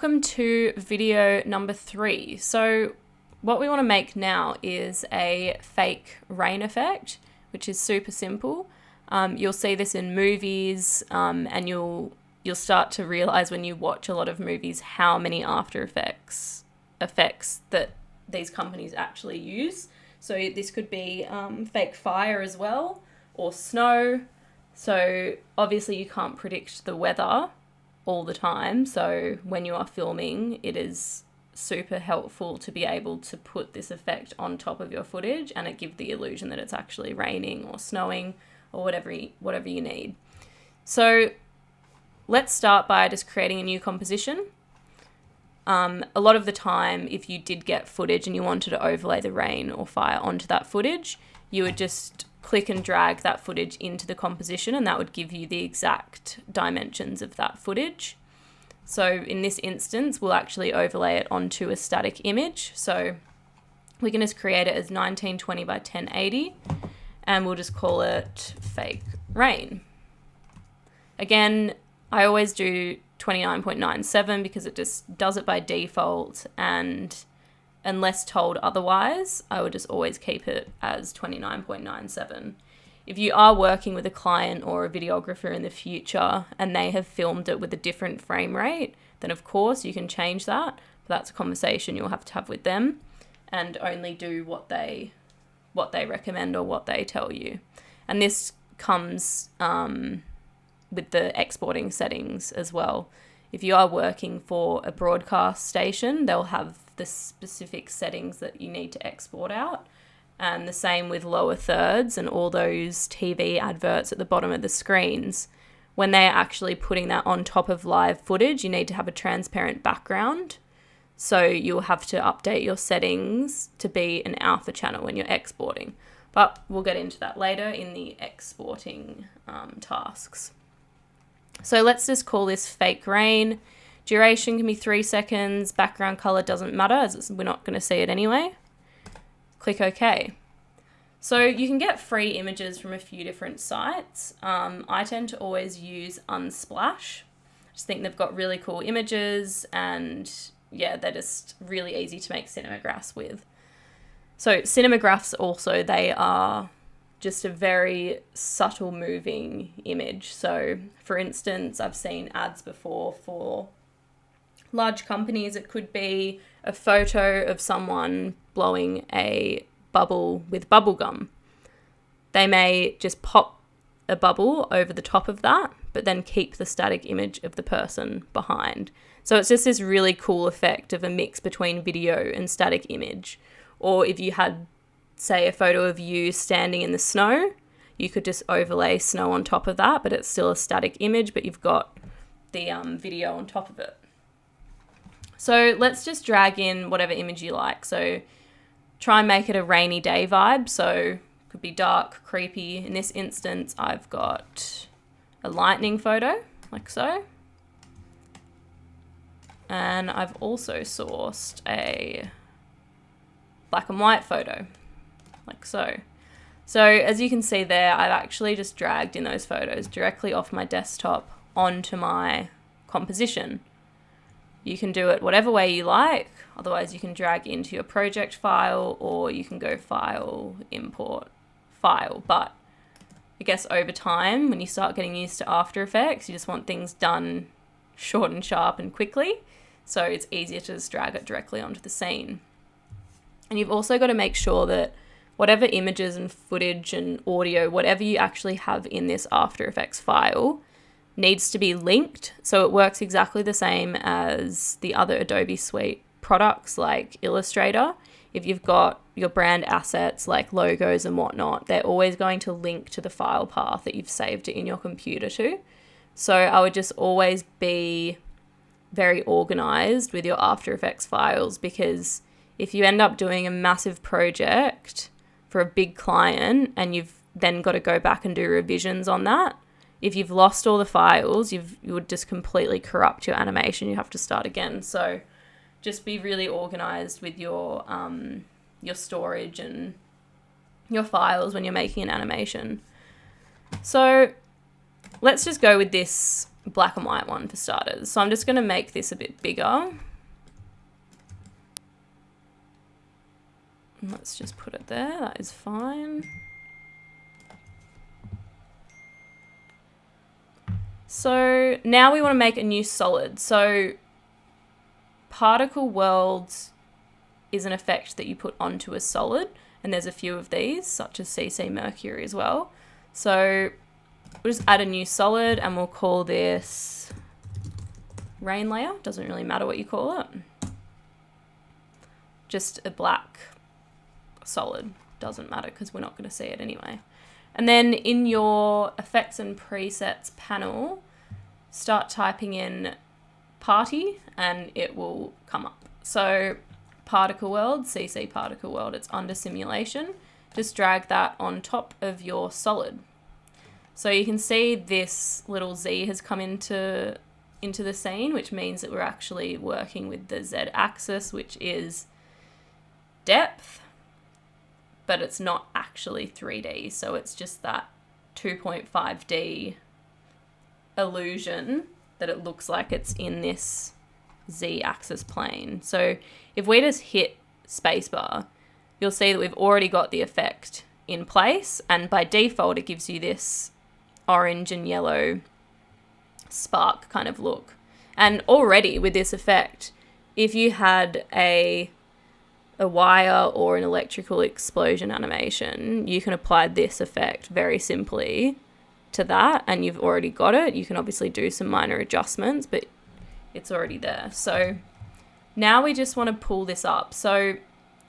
welcome to video number 3. So what we want to make now is a fake rain effect, which is super simple. You'll see this in movies, and you'll start to realize when you watch a lot of movies how many After Effects that these companies actually use. So this could be fake fire as well, or snow. So obviously you can't predict the weather all the time. So when you are filming, it is super helpful to be able to put this effect on top of your footage, and it gives the illusion that it's actually raining or snowing or whatever you need. So let's start by just creating a new composition. A lot of the time, if you did get footage and you wanted to overlay the rain or fire onto that footage, you would just click and drag that footage into the composition, and that would give you the exact dimensions of that footage. So in this instance, we'll actually overlay it onto a static image. So we can just create it as 1920 by 1080, and we'll just call it fake rain. Again, I always do 29.97 because it just does it by default, and unless told otherwise, I would just always keep it as 29.97. If you are working with a client or a videographer in the future and they have filmed it with a different frame rate, then of course you can change that, but that's a conversation you'll have to have with them, and only do what they recommend or what they tell you. And this comes with the exporting settings as well. If you are working for a broadcast station, they'll have the specific settings that you need to export out. And the same with lower thirds and all those TV adverts at the bottom of the screens. When they're actually putting that on top of live footage, you need to have a transparent background. So you'll have to update your settings to be an alpha channel when you're exporting. But we'll get into that later in the exporting tasks. So let's just call this fake rain. Duration can be 3 seconds. Background color doesn't matter, as we're not going to see it anyway. Click OK. So you can get free images from a few different sites. I tend to always use Unsplash. I just think they've got really cool images, and yeah, they're just really easy to make cinemagraphs with. So Cinemagraphs also, they are just a very subtle moving image. So for instance, I've seen ads before for large companies. It could be a photo of someone blowing a bubble with bubble gum. They may just pop a bubble over the top of that, but then keep the static image of the person behind. So it's just this really cool effect of a mix between video and static image. Or if you had, say, a photo of you standing in the snow, you could just overlay snow on top of that, but it's still a static image, but you've got the video on top of it. So let's just drag in whatever image you like. So try and make it a rainy day vibe. So it could be dark, creepy. In this instance, I've got a lightning photo, like so. And I've also sourced a black and white photo, like so. So as you can see there, I've actually just dragged in those photos directly off my desktop onto my composition. You can do it whatever way you like. Otherwise, you can drag into your project file, or you can go file, import, file. But I guess over time, when you start getting used to After Effects, you just want things done short and sharp and quickly. So it's easier to just drag it directly onto the scene. And you've also got to make sure that whatever images and footage and audio, whatever you actually have in this After Effects file, needs to be linked. So it works exactly the same as the other Adobe Suite products like Illustrator. If you've got your brand assets like logos and whatnot, they're always going to link to the file path that you've saved it in your computer to. So I would just always be very organized with your After Effects files, because if you end up doing a massive project for a big client and you've then got to go back and do revisions on that, if you've lost all the files, you would just completely corrupt your animation. You have to start again. So just be really organized with your storage and your files when you're making an animation. So let's just go with this black and white one for starters. So I'm just going to make this a bit bigger. Let's just put it there. That is fine. So now we want to make a new solid. So particle worlds is an effect that you put onto a solid, and there's a few of these, such as CC Mercury as well. So we'll just add a new solid and we'll call this rain layer. Doesn't really matter what you call it. Just a black solid. Doesn't matter because we're not going to see it anyway. And then in your effects and presets panel, start typing in party and it will come up. So particle world, CC particle world, it's under simulation. Just drag that on top of your solid. So you can see this little Z has come into the scene, which means that we're actually working with the Z axis, which is depth, but it's not actually 3D. So it's just that 2.5D illusion that it looks like it's in this Z axis plane. So if we just hit spacebar, you'll see that we've already got the effect in place, and by default it gives you this orange and yellow spark kind of look. And already with this effect, if you had a wire or an electrical explosion animation, you can apply this effect very simply to that, and you've already got it. You can obviously do some minor adjustments, but it's already there. So now we just want to pull this up. So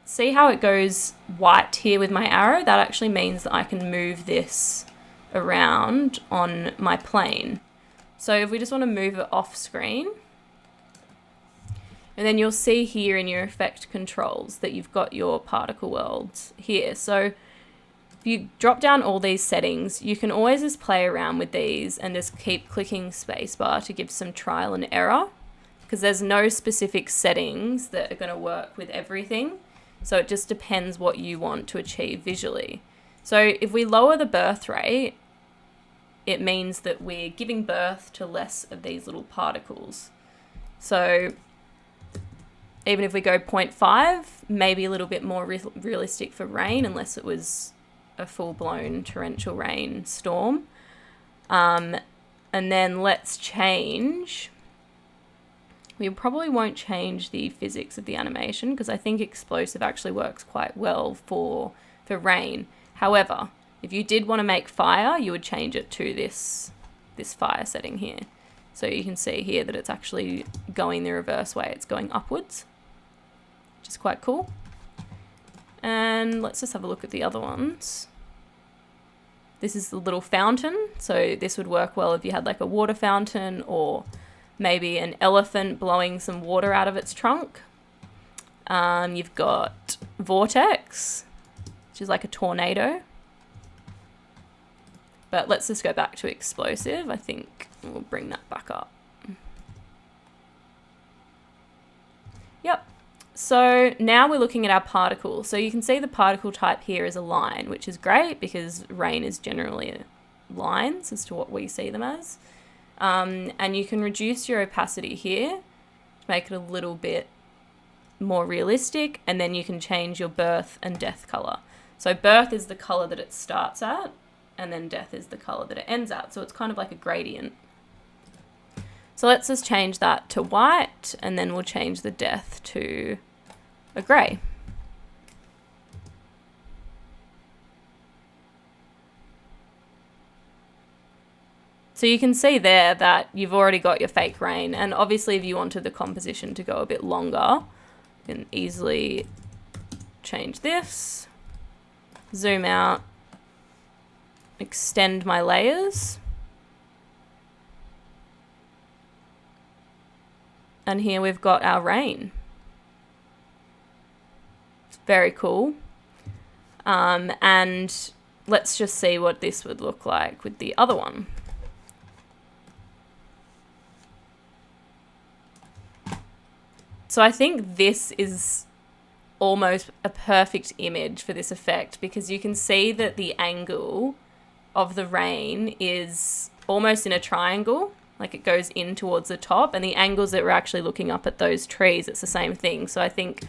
see how it goes white here with my arrow? That actually means that I can move this around on my plane. So if we just want to move it off screen, and then you'll see here in your effect controls that you've got your particle worlds here. So if you drop down all these settings, you can always just play around with these and just keep clicking spacebar to give some trial and error, because there's no specific settings that are going to work with everything. So it just depends what you want to achieve visually. So if we lower the birth rate, it means that we're giving birth to less of these little particles. So even if we go 0.5, maybe a little bit more realistic for rain, unless it was a full-blown torrential rain storm. And then let's change. We probably won't change the physics of the animation because I think explosive actually works quite well for rain. However, if you did want to make fire, you would change it to this fire setting here. So you can see here that it's actually going the reverse way. It's going upwards, which is quite cool. And let's just have a look at the other ones. This is the little fountain. So this would work well if you had like a water fountain or maybe an elephant blowing some water out of its trunk. You've got vortex, which is like a tornado. But let's just go back to explosive. I think we'll bring that back up. Yep. So now we're looking at our particle. So you can see the particle type here is a line, which is great because rain is generally lines as to what we see them as. And you can reduce your opacity here to make it a little bit more realistic, and then you can change your birth and death color. So birth is the color that it starts at, and then death is the color that it ends at. So it's kind of like a gradient. So let's just change that to white, and then we'll change the death to a gray. So you can see there that you've already got your fake rain, and obviously if you wanted the composition to go a bit longer, you can easily change this, zoom out, extend my layers, and here we've got our rain. It's very cool. And let's just see what this would look like with the other one. So I think this is almost a perfect image for this effect because you can see that the angle of the rain is almost in a triangle. like it goes in towards the top, and the angles that we're actually looking up at those trees, it's the same thing. So I think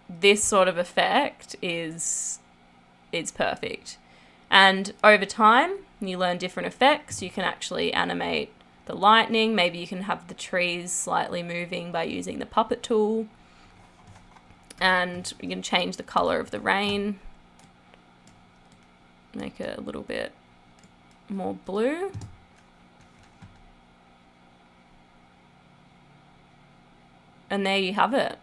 this sort of effect is perfect. And over time, you learn different effects. You can actually animate the lightning. Maybe you can have the trees slightly moving by using the puppet tool. And you can change the color of the rain. Make it a little bit more blue. And there you have it.